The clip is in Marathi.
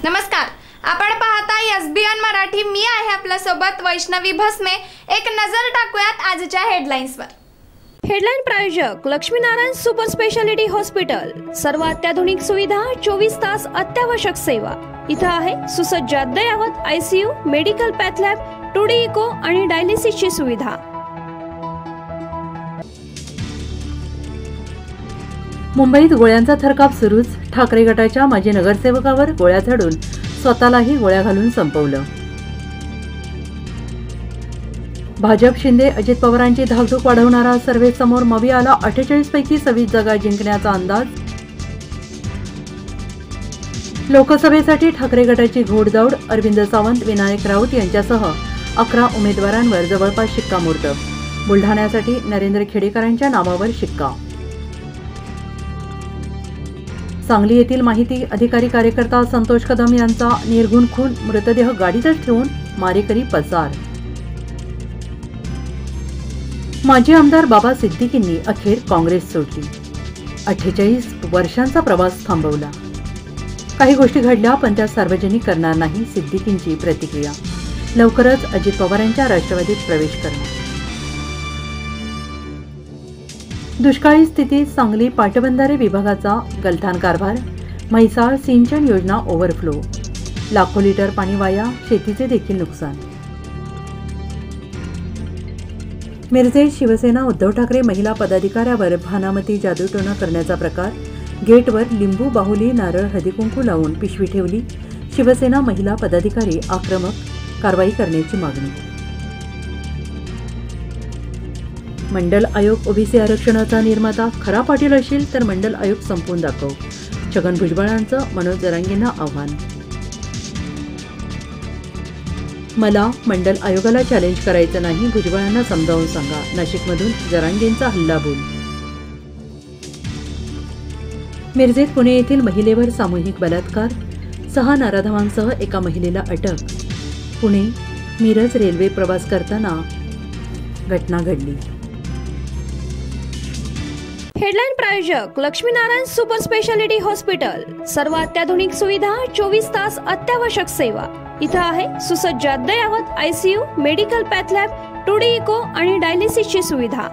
नमस्कार, आपण पाहता एसबीएन मराठी। मी आहे आपल्या सोबत वैष्णवी भस्मे। एक नजर टाकूयात आजच्या हेडलाईन्सवर। हेडलाईन प्रायोजक लक्ष्मीनारायण सुपर स्पेशालिटी हॉस्पिटल। सर्व अत्याधुनिक सुविधा, 24 तास अत्यावश्यक सेवा। इथं आहे सुसज्ज अद्ययावत ICU, medical path lab, 2D echo आणि डायलिसिसची सुविधा। मुंबईत गोळ्यांचा थरकाप सुरूच। ठाकरे गटाच्या माजी नगरसेवकावर गोळ्या झाडून स्वतःलाही गोळ्या घालून संपवलं। भाजप शिंदे अजित पवारांची धाकधूक वाढवणारा सर्व्हे समोर मवी आला। 48 पैकी 26 जागा जिंकण्याचा अंदाज। लोकसभेसाठी ठाकरे गटाची घोडदौड। अरविंद सावंत, विनायक राऊत यांच्यासह 11 उमेदवारांवर जवळपास शिक्कामोर्तब। बुलढाण्यासाठी नरेंद्र खेडेकरांच्या नावावर शिक्का। सांगली येथील माहिती अधिकारी कार्यकर्ता संतोष कदम यांचा निर्घुण खून। मृतदेह गाडीतच ठेवून मारेकरी पसार। माजी आमदार बाबा सिद्दीकींनी अखेर काँग्रेस सोडली। 48 वर्षांचा प्रवास थांबवला। काही गोष्टी घडल्या पण त्या सार्वजनिक करणार नाही, सिद्दीकींची प्रतिक्रिया। लवकरच अजित पवारांच्या राष्ट्रवादीत प्रवेश करणार। दुष्काळी स्थितीत सांगली पाटबंधारे विभागाचा गलथान कारभार। म्हैसाळ सिंचन योजना ओव्हरफ्लो। लाखो लिटर पाणी वाया, शेतीचे देखील नुकसान। मिरजेत शिवसेना उद्धव ठाकरे महिला पदाधिकाऱ्यावर भानामती जादूटोणा करण्याचा प्रकार। गेटवर लिंबू, बाहुली, नारळ, हळदीकुंकू लावून पिशवी ठेवली। शिवसेना महिला पदाधिकारी आक्रमक, कारवाई करण्याची मागणी। मंडल आयोग ओबीसी आरक्षणाचा निर्माता खरा पाटील असेल तर मंडल आयोग संपवून दाखव। छगन भुजबळांचं मनोज जरांगेंना आव्हान। मला मंडल आयोगाला चॅलेंज करायचं नाही, भुजबळांना समजावून सांगा। नाशिकमधून जरांगेंचा हल्लाबोल। मिरजेत पुणे येथील महिलेवर सामूहिक बलात्कार। 6 नराधमांसह एका महिलेला अटक। पुणे मिरज रेल्वे प्रवास करताना घटना घडली। हेडलाईन प्रायोजक लक्ष्मीनारायण सुपर स्पेशालिटी हॉस्पिटल। सर्व अत्याधुनिक सुविधा, 24 तास अत्यावश्यक सेवा। इथं आहे सुसज्ज अद्ययावत ICU, medical path lab, 2D echo आणि डायलिसिसची सुविधा।